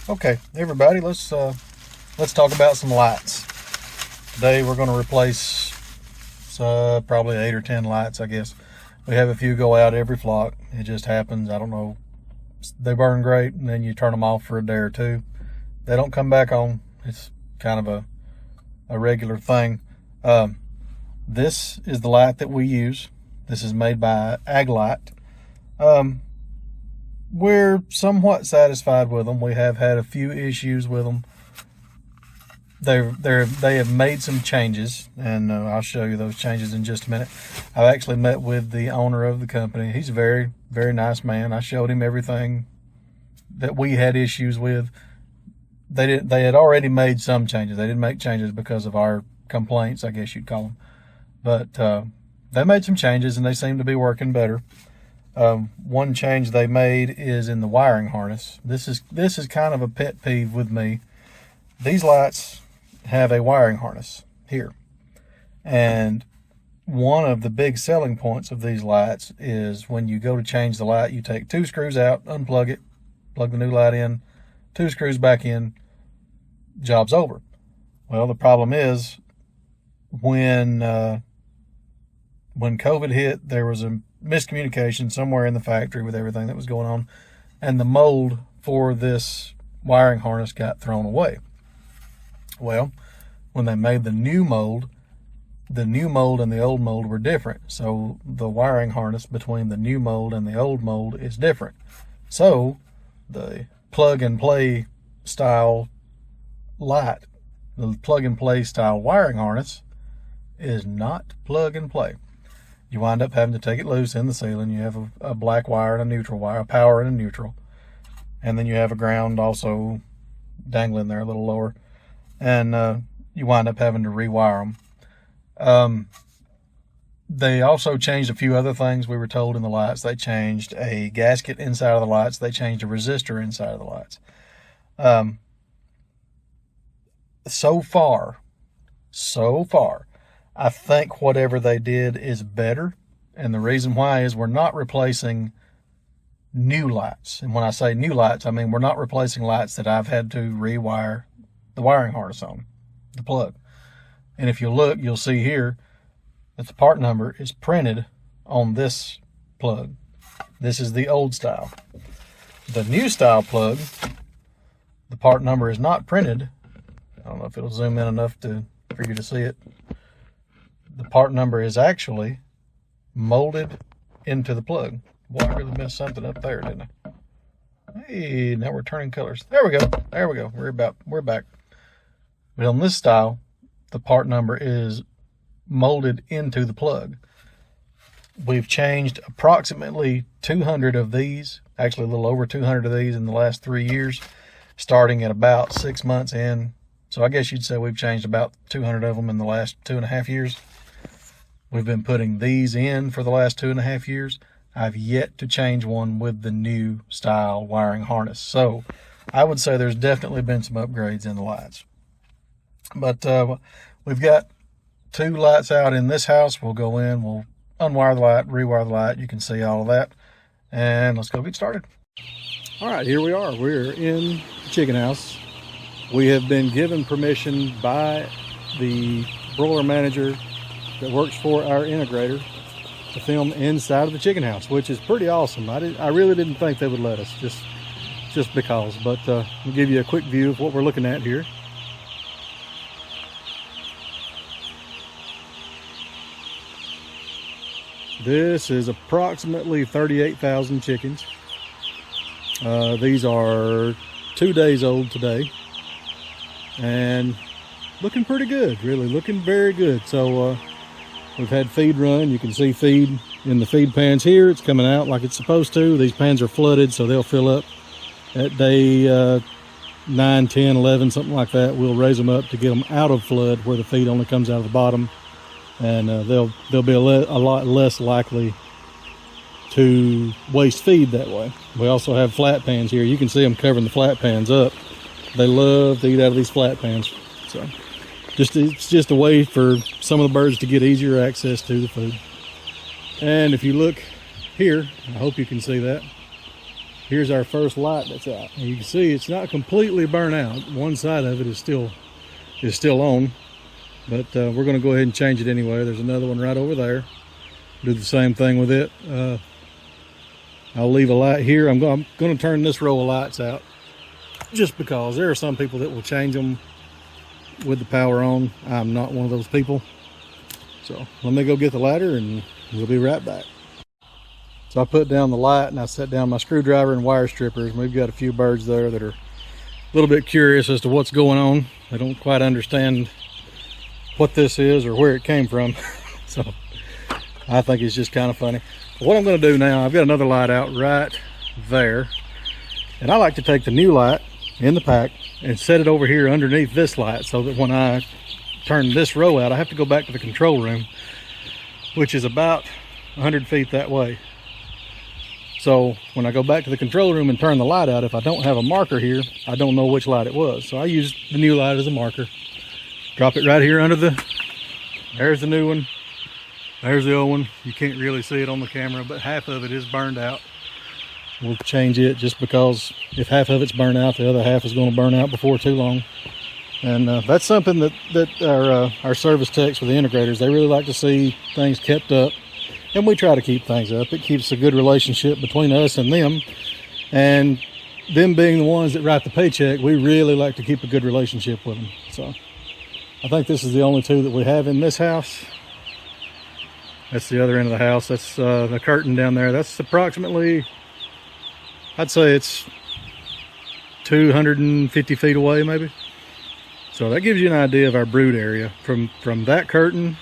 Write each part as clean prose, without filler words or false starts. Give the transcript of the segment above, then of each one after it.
Okay, everybody, let's talk about some lights. Today we're going to replace probably 8 or 10 lights, I guess. We have a few go out every flock. It just happens. I don't know. They burn great, and then you turn them off for a day or two. They don't come back on. It's kind of a regular thing. This is the light that we use. This is made by AgLight. We're somewhat satisfied with them. We have had a few issues with them. They have made some changes, and I'll show you those changes in just a minute. I've actually met with the owner of the company. He's a very, very nice man. I showed him everything that we had issues with. They had already made some changes. They didn't make changes because of our complaints, I guess you'd call them. But they made some changes, and they seem to be working better. One change they made is in the wiring harness. This is kind of a pet peeve with me. These lights have a wiring harness here, and one of the big selling points of these lights is when you go to change the light, you take 2 screws out, unplug it, plug the new light in, 2 screws back in, job's over. Well, the problem is when COVID hit, there was a miscommunication somewhere in the factory with everything that was going on, and the mold for this wiring harness got thrown away. Well, when they made the new mold and the old mold were different. So the wiring harness between the new mold and the old mold is different. So the plug and play style light, the plug and play style wiring harness is not plug and play. You wind up having to take it loose in the ceiling. You have a black wire and a neutral wire, a power and a neutral. And then you have a ground also dangling there a little lower. And you wind up having to rewire them. They also changed a few other things we were told in the lights. They changed a gasket inside of the lights. They changed a resistor inside of the lights. So far, I think whatever they did is better. And the reason why is we're not replacing new lights. And when I say new lights, I mean we're not replacing lights that I've had to rewire the wiring harness on, the plug. And if you look, you'll see here that the part number is printed on this plug. This is the old style. The new style plug, the part number is not printed. I don't know if it'll zoom in enough for you to see it. The part number is actually molded into the plug. Boy, I really messed something up there, didn't I? Hey, now we're turning colors. There we go. We're back. But on this style, the part number is molded into the plug. We've changed approximately 200 of these, actually a little over 200 of these in the last 3 years, starting at about 6 months in. So I guess you'd say we've changed about 200 of them in the last 2.5 years. We've been putting these in for the last 2.5 years. I've yet to change one with the new style wiring harness. So I would say there's definitely been some upgrades in the lights. But we've got 2 lights out in this house. We'll go in, we'll unwire the light, rewire the light. You can see all of that. And let's go get started. All right, here we are. We're in the chicken house. We have been given permission by the broiler manager that works for our integrator to film inside of the chicken house, which is pretty awesome. I really didn't think they would let us, just because. But I'll give you a quick view of what we're looking at here. This is approximately 38,000 chickens. These are 2 days old today, and looking pretty good, really looking very good. So we've had feed run. You can see feed in the feed pans here. It's coming out like it's supposed to. These pans are flooded, so they'll fill up at day 9, 10, 11, something like that. We'll raise them up to get them out of flood where the feed only comes out of the bottom, and they'll be a lot less likely to waste feed that way. We also have flat pans here. You can see them covering the flat pans up. They love to eat out of these flat pans. So it's just a way for some of the birds to get easier access to the food. And if you look here, I hope you can see that. here's our first light that's out. And you can see it's not completely burnt out. One side of it is still on, but we're going to go ahead and change it anyway. There's another one right over there. Do the same thing with it. I'll leave a light here. I'm going to turn this row of lights out just because there are some people that will change them with the power on. I'm not one of those people. So let me go get the ladder and we'll be right back. So I put down the light and I set down my screwdriver and wire strippers. We've got a few birds there that are a little bit curious as to what's going on. They don't quite understand what this is or where it came from. So I think it's just kind of funny. But what I'm going to do now, I've got another light out right there. And I like to take the new light in the pack and set it over here underneath this light so that when I turn this row out, I have to go back to the control room, which is about 100 feet that way. So when I go back to the control room and turn the light out, if I don't have a marker here, I don't know which light it was. So I use the new light as a marker. Drop it right here under there's the new one. There's the old one. You can't really see it on the camera, but half of it is burned out. We'll change it just because if half of it's burned out, the other half is going to burn out before too long. And that's something that our service techs with the integrators, they really like to see things kept up. And we try to keep things up. It keeps a good relationship between us and them. And them being the ones that write the paycheck, we really like to keep a good relationship with them. So I think this is the only two that we have in this house. That's the other end of the house. That's the curtain down there. That's approximately, I'd say it's 250 feet away maybe. So that gives you an idea of our brood area. From that curtain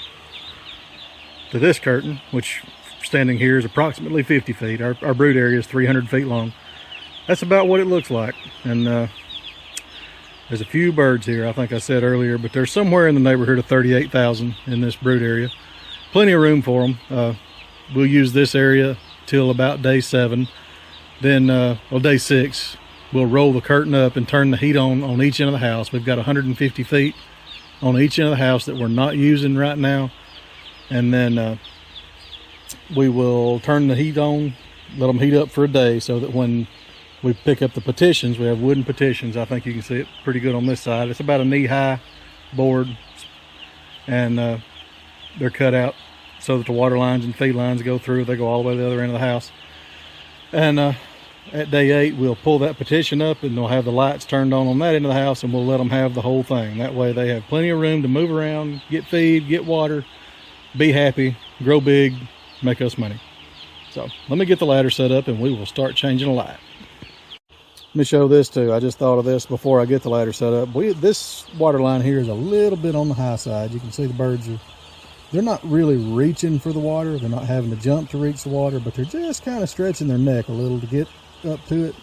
to this curtain, which standing here is approximately 50 feet. Our brood area is 300 feet long. That's about what it looks like. And there's a few birds here, I think I said earlier, but there's somewhere in the neighborhood of 38,000 in this brood area. Plenty of room for them. We'll use this area till about day 7. Then, day 6, we'll roll the curtain up and turn the heat on each end of the house. We've got 150 feet on each end of the house that we're not using right now. And then we will turn the heat on, let them heat up for a day so that when we pick up the petitions, we have wooden petitions. I think you can see it pretty good on this side. It's about a knee-high board, and they're cut out so that the water lines and feed lines go through. They go all the way to the other end of the house. And at day 8, we'll pull that petition up and they'll have the lights turned on that end of the house, and we'll let them have the whole thing. That way they have plenty of room to move around, get feed, get water, be happy, grow big, make us money. So let me get the ladder set up and we will start changing the light. Let me show this too. I just thought of this before I get the ladder set up. This water line here is a little bit on the high side. You can see the birds they're not really reaching for the water. They're not having to jump to reach the water, but they're just kind of stretching their neck a little to get up to it.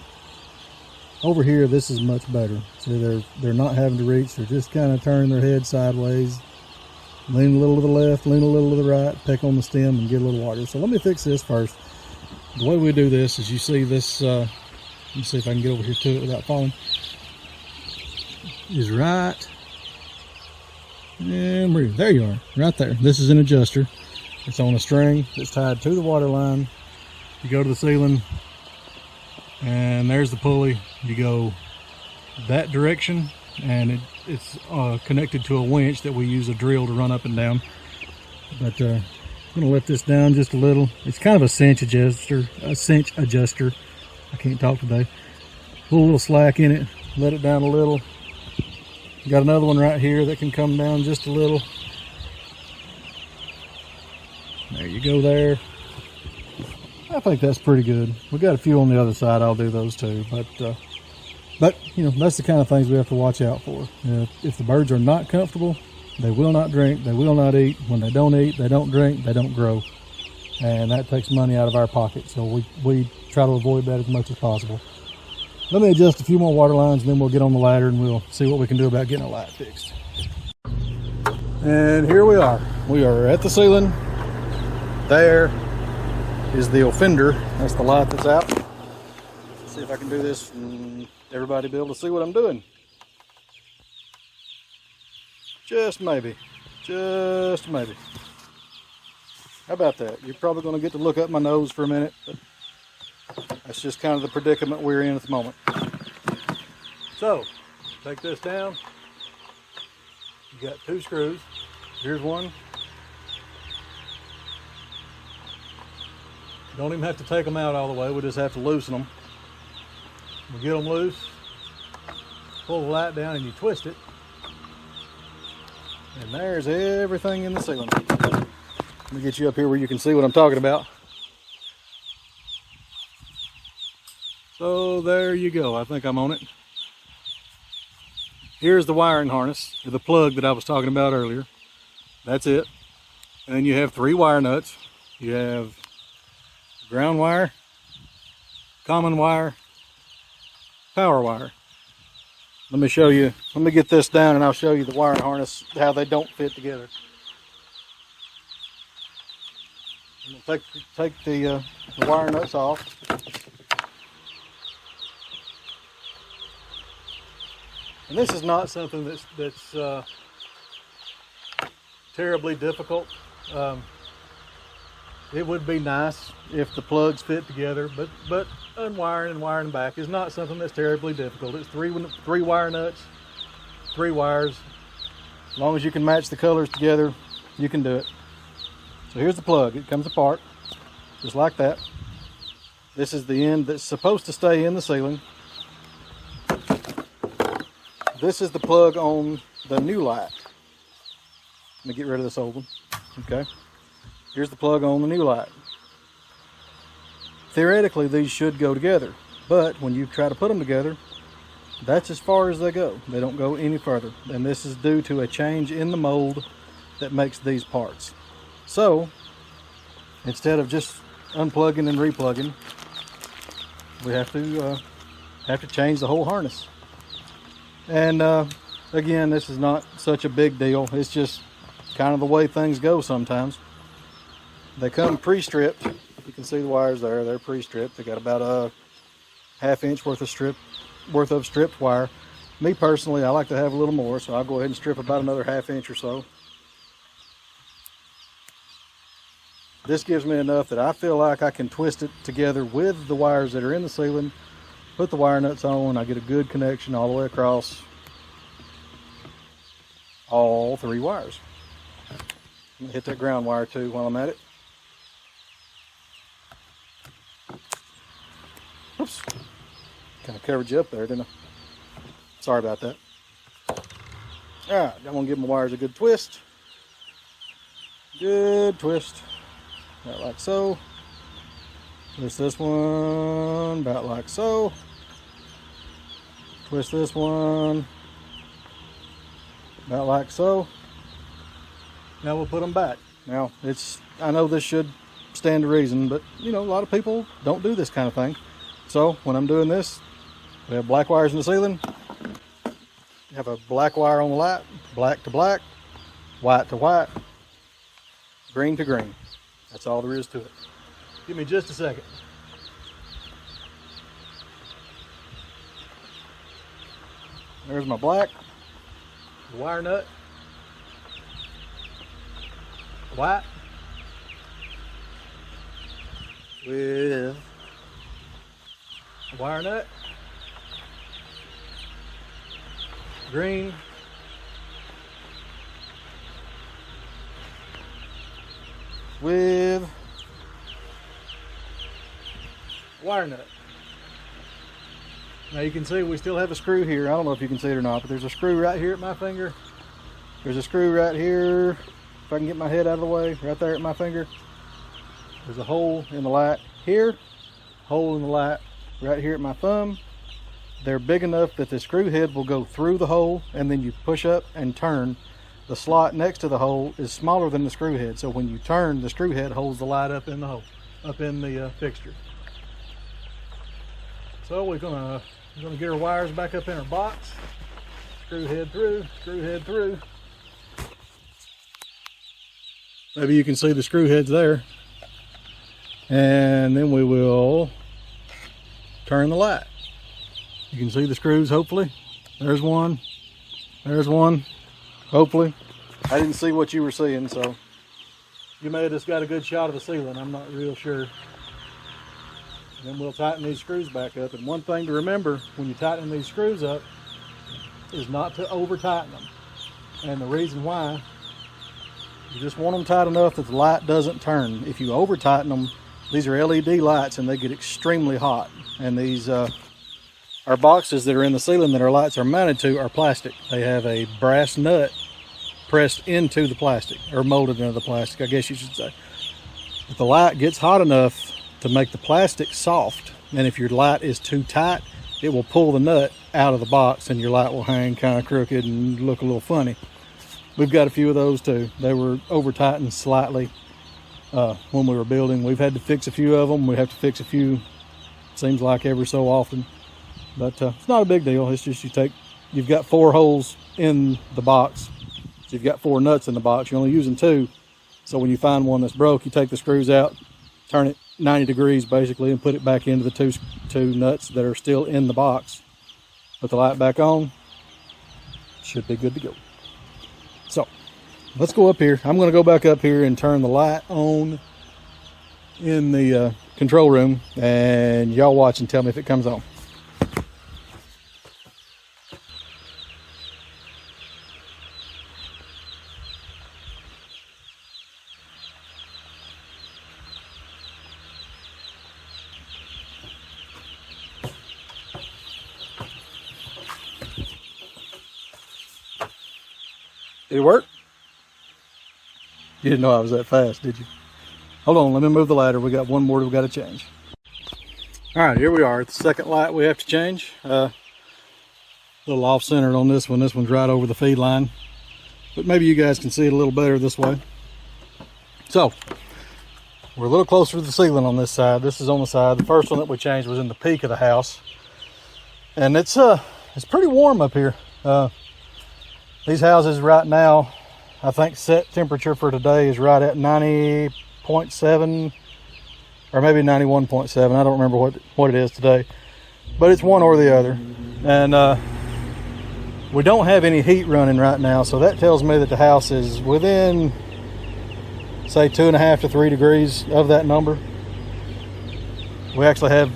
Over here, this is much better. So they're not having to reach. They're just kind of turning their head sideways, lean a little to the left, lean a little to the right, peck on the stem and get a little water. So let me fix this first. The way we do this is, you see this, let me see if I can get over here to it without falling, is right, and there you are, right there. This is an adjuster. It's on a string that's tied to the water line. You go to the ceiling and there's the pulley. You go that direction and it's connected to a winch that we use a drill to run up and down. But I'm gonna let this down just a little. It's kind of a cinch adjuster. I can't talk today. Put a little slack in it, let it down a little. Got another one right here that can come down just a little. There you go there. I think that's pretty good. We got a few on the other side. I'll do those too. But you know, that's the kind of things we have to watch out for. If the birds are not comfortable, they will not drink, they will not eat. When they don't eat, they don't drink, they don't grow. And that takes money out of our pocket. So we try to avoid that as much as possible. Let me adjust a few more water lines and then we'll get on the ladder and we'll see what we can do about getting a light fixed. And here we are. We are at the ceiling. There is the offender. That's the light that's out. Let's see if I can do this and everybody be able to see what I'm doing. Just maybe. Just maybe. How about that? You're probably going to get to look up my nose for a minute. But That's just kind of the predicament we're in at the moment. So, take this down. You got 2 screws. Here's one. You don't even have to take them out all the way. We just have to loosen them. We get them loose, pull the light down, and you twist it. And there's everything in the ceiling. Let me get you up here where you can see what I'm talking about. So there you go. I think I'm on it. Here's the wiring harness, or the plug that I was talking about earlier. That's it. And then you have 3 wire nuts. You have ground wire, common wire, power wire. Let me show you. Let me get this down and I'll show you the wiring harness, how they don't fit together. I'm going to take the wire nuts off. And this is not something that's terribly difficult. It would be nice if the plugs fit together, but unwiring and wiring back is not something that's terribly difficult. It's three wire nuts, 3 wires. As long as you can match the colors together, you can do it. So here's the plug. It comes apart just like that. This is the end that's supposed to stay in the ceiling. This is the plug on the new light. Let me get rid of this old one. Okay. Here's the plug on the new light. Theoretically, these should go together, but when you try to put them together, that's as far as they go. They don't go any further. And this is due to a change in the mold that makes these parts. So, instead of just unplugging and replugging, we have to change the whole harness. And again, this is not such a big deal. It's just kind of the way things go sometimes. They come pre-stripped. You can see the wires there. They're pre-stripped. They got about a ½ inch worth of stripped wire. Me personally, I like to have a little more, so I'll go ahead and strip about another ½ inch or so. This gives me enough that I feel like I can twist it together with the wires that are in the ceiling, put the wire nuts on, I get a good connection all the way across all 3 wires. I'm gonna hit that ground wire too while I'm at it. Oops, kind of covered you up there, didn't I? Sorry about that. All right, I'm gonna give my wires a good twist. Good twist, about like so. Twist this one, about like so. Twist this one, about like so. Now we'll put them back. Now, I know this should stand to reason, but you know, a lot of people don't do this kind of thing. So when I'm doing this, we have black wires in the ceiling. You have a black wire on the light, black to black, white to white, green to green. That's all there is to it. Give me just a second. There's my black, the wire nut, white with a wire nut, green, with wire nut. Now you can see we still have a screw here. I don't know if you can see it or not, but there's a screw right here at my finger. There's a screw right here. If I can get my head out of the way, right there at my finger. There's a hole in the light here, hole in the light right here at my thumb. They're big enough that the screw head will go through the hole, and then you push up and turn. The slot next to the hole is smaller than the screw head, so when you turn, the screw head holds the light up in the hole, up in the fixture. So we're gonna get our wires back up in our box. Screw head through, screw head through. Maybe you can see the screw heads there. And then we will turn the light. You can see the screws, hopefully. There's one, hopefully. I didn't see what you were seeing, so you may have just got a good shot of the ceiling. I'm not real sure. Then we'll tighten these screws back up. And one thing to remember when you're tightening these screws up is not to over tighten them. And the reason why, you just want them tight enough that the light doesn't turn. If you over tighten them, these are LED lights and they get extremely hot. And these our boxes that are in the ceiling that our lights are mounted to are plastic. They have a brass nut pressed into the plastic, or molded into the plastic, I guess you should say. But the light gets hot enough to make the plastic soft, and if your light is too tight, it will pull the nut out of the box and your light will hang kind of crooked and look a little funny. We've got a few of those too. They were over tightened slightly when we were building. We've had to fix a few of them. We have to fix a few, seems like every so often, but it's not a big deal. It's just you've got 4 holes in the box. So you've got 4 nuts in the box. You're only using 2. So when you find one that's broke, you take the screws out, turn it 90 degrees basically, and put it back into the two nuts that are still in the box. Put the light back on. Should be good to go. So let's go up here. I'm going to go back up here and turn the light on in the control room, and y'all watch and tell me if it comes on. Did it work? You didn't know I was that fast, did you? Hold on, let me move the ladder. We got one more we got to change. All right, here we are. It's the second light we have to change. A little off-centered on this one. This one's right over the feed line. But maybe you guys can see it a little better this way. So, we're a little closer to the ceiling on this side. This is on the side. The first one that we changed was in the peak of the house. And it's pretty warm up here. These houses right now, I think set temperature for today is right at 90.7 or maybe 91.7. I don't remember what it is today, but it's one or the other. And we don't have any heat running right now, so that tells me that the house is within, say, 2.5 to 3 degrees of that number. We actually have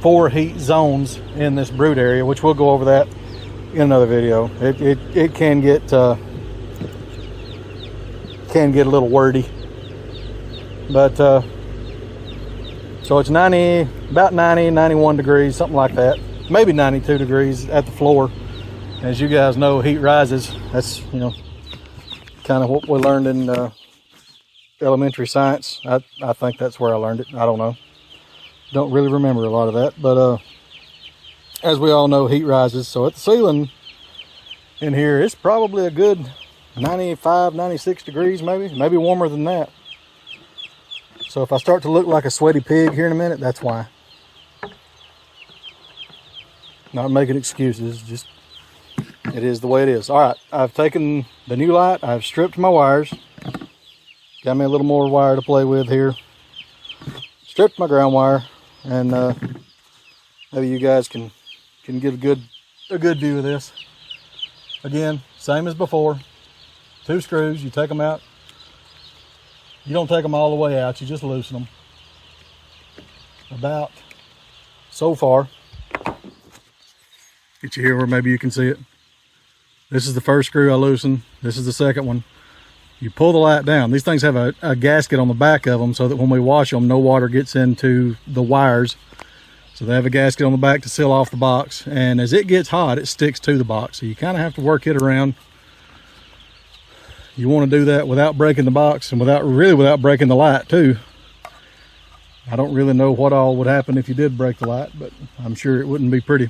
4 heat zones in this brood area, which we'll go over that in another video. It can get a little wordy, but so it's about 91 degrees, something like that, maybe 92 degrees at the floor. As you guys know, heat rises. That's kind of what we learned in elementary science. I think that's where I learned it. I don't know, don't really remember a lot of that, but as we all know, heat rises. So at the ceiling in here, it's probably a good 95, 96 degrees, maybe warmer than that. So if I start to look like a sweaty pig here in a minute, that's why. Not making excuses, just it is the way it is. All right, I've taken the new light, I've stripped my wires. Got me a little more wire to play with here. Stripped my ground wire, and maybe you guys can get a good view of this. Again, same as before. 2 screws, you take them out. You don't take them all the way out, you just loosen them. About so far. Get you here where maybe you can see it. This is the first screw I loosened. This is the second one. You pull the light down. These things have a gasket on the back of them so that when we wash them, no water gets into the wires. So they have a gasket on the back to seal off the box. And as it gets hot, it sticks to the box. So you kind of have to work it around. You want to do that without breaking the box and without breaking the light too. I don't really know what all would happen if you did break the light, but I'm sure it wouldn't be pretty.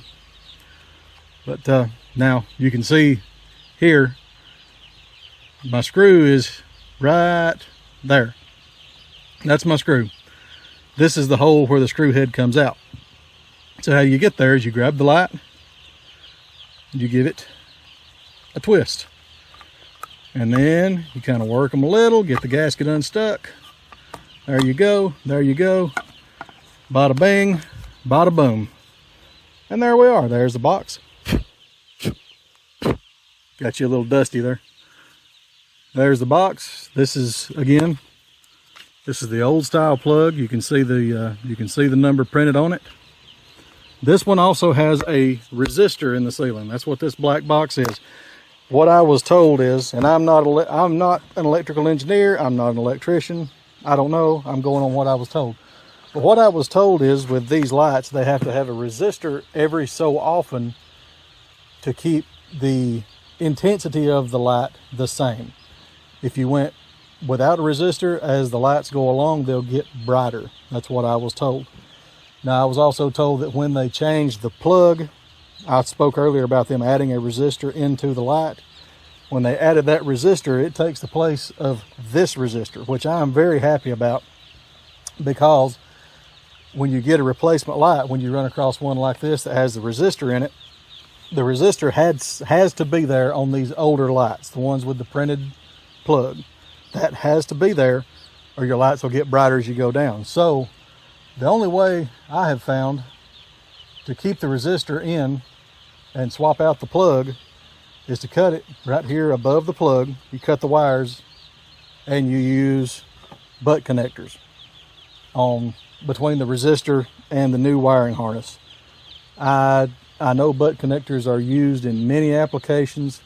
But now you can see here, my screw is right there. That's my screw. This is the hole where the screw head comes out. So how you get there is you grab the light, you give it a twist, and then you kind of work them a little, get the gasket unstuck. There you go, there you go. Bada bing, bada boom. And there we are, there's the box. Got you a little dusty there. There's the box. This is, again, This is the old style plug. You can see the number printed on it. This one also has a resistor in the ceiling. That's what this black box is. What I was told is, and I'm not an electrical engineer, I'm not an electrician, I don't know, I'm going on what I was told. But what I was told is with these lights, they have to have a resistor every so often to keep the intensity of the light the same. If you went without a resistor, as the lights go along, they'll get brighter. That's what I was told. Now, I was also told that when they changed the plug, I spoke earlier about them adding a resistor into the light. When they added that resistor, it takes the place of this resistor, which I'm very happy about, because when you get a replacement light, when you run across one like this that has the resistor in it, the resistor has to be there on these older lights, the ones with the printed plug. That has to be there, or your lights will get brighter as you go down. So the only way I have found to keep the resistor in and swap out the plug is to cut it right here above the plug. You cut the wires and you use butt connectors on between the resistor and the new wiring harness. I know butt connectors are used in many applications.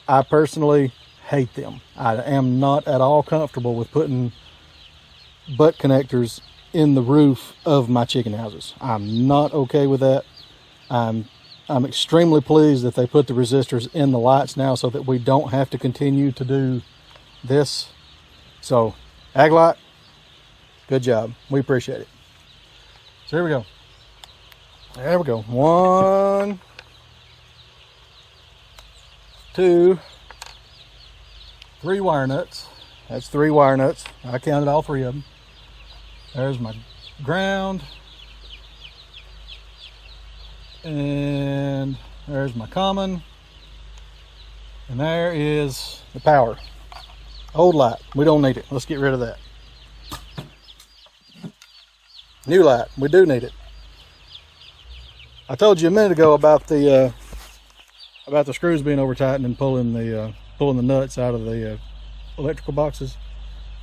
I personally hate them. I am not at all comfortable with putting butt connectors in the roof of my chicken houses. I'm not okay with that. I'm extremely pleased that they put the resistors in the lights now so that we don't have to continue to do this. So, AgLight, good job. We appreciate it. So here we go. There we go. 1, 2, 3 wire nuts. That's 3 wire nuts. I counted all 3 of them. There's my ground. And there's my common. And there is the power. Old light. We don't need it. Let's get rid of that. New light. We do need it. I told you a minute ago about the screws being over tightened and pulling the nuts out of the electrical boxes.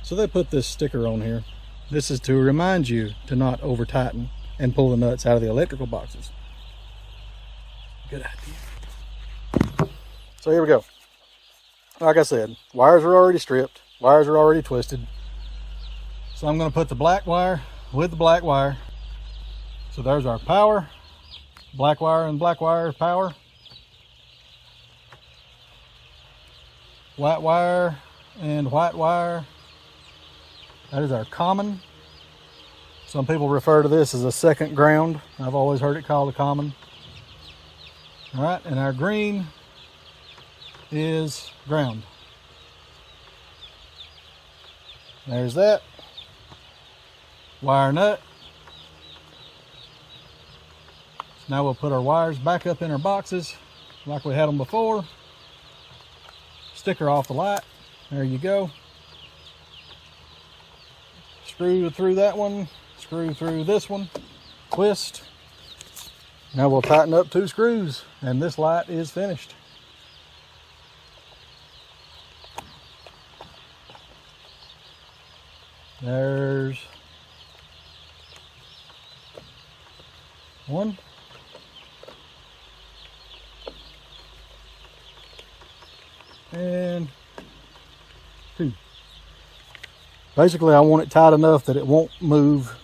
So they put this sticker on here. This is to remind you to not over tighten and pull the nuts out of the electrical boxes. Good idea. So here we go. Like I said, wires are already stripped. Wires are already twisted. So I'm going to put the black wire with the black wire. So there's our power. Black wire and black wire power. White wire and white wire. That is our common. Some people refer to this as a second ground. I've always heard it called a common. All right, and our green is ground. There's that. Wire nut. So now we'll put our wires back up in our boxes like we had them before. Sticker off the light. There you go. Screw through that one. Screw through this one. Twist. Now we'll tighten up 2 screws and this light is finished. There's 1. And 2. Basically, I want it tight enough that it won't move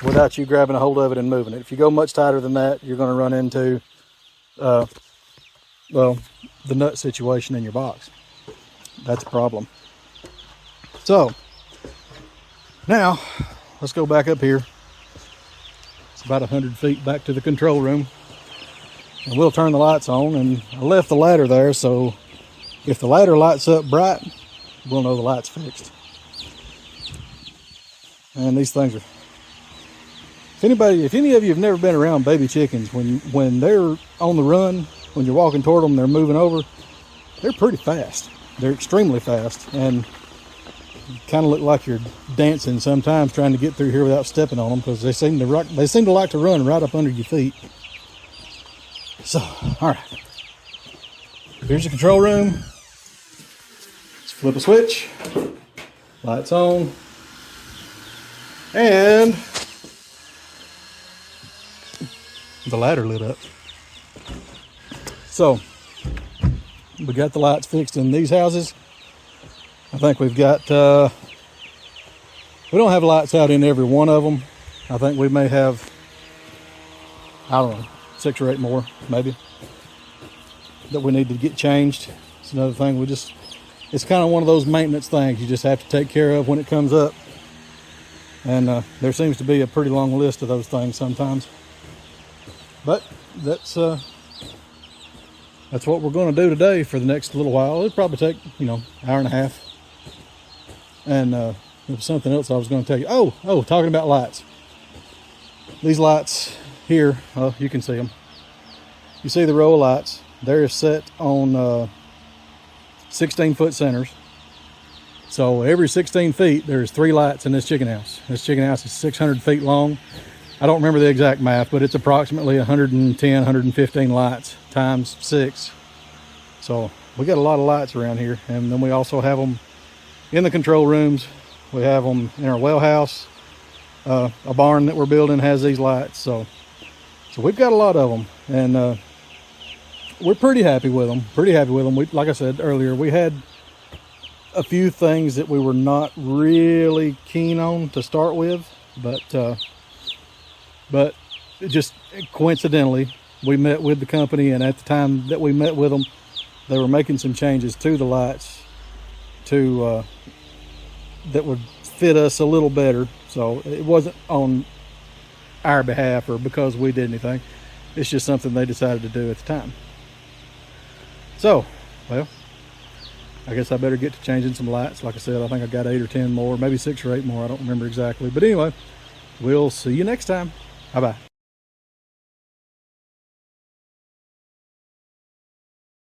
without you grabbing a hold of it and moving it. If you go much tighter than that, you're going to run into, well, the nut situation in your box. That's a problem. So, now, let's go back up here. It's about 100 feet back to the control room. And we'll turn the lights on. And I left the ladder there, so if the ladder lights up bright, we'll know the light's fixed. And these things are, if any of you have never been around baby chickens, when they're on the run, when you're walking toward them, they're moving over, they're pretty fast. They're extremely fast, and you kind of look like you're dancing sometimes trying to get through here without stepping on them, because they seem to like to run right up under your feet. So, all right, here's the control room. Let's flip a switch. Lights on. And the ladder lit up. So we got the lights fixed in these houses. I think we've got, we don't have lights out in every one of them. I think we may have, I don't know, 6 or 8 more maybe that we need to get changed. It's another thing it's kind of one of those maintenance things you just have to take care of when it comes up. And there seems to be a pretty long list of those things sometimes. But that's what we're going to do today for the next little while. It'll probably take, hour and a half. And there was something else I was going to tell you. Oh, talking about lights. These lights here, you can see them. You see the row of lights. They're set on 16-foot centers. So every 16 feet, there's 3 lights in this chicken house. This chicken house is 600 feet long. I don't remember the exact math, but it's approximately 110, 115 lights times 6. So we got a lot of lights around here. And then we also have them in the control rooms. We have them in our well house. A barn that we're building has these lights. So we've got a lot of them. And we're pretty happy with them. Like I said earlier, we had a few things that we were not really keen on to start with, but just coincidentally we met with the company, and at the time that we met with them, they were making some changes to the lights to that would fit us a little better. So it wasn't on our behalf or because we did anything. It's just something they decided to do at the time. So, well, I guess I better get to changing some lights. Like I said, I think I got 8 or 10 more, maybe 6 or 8 more. I don't remember exactly. But anyway, we'll see you next time. Bye-bye.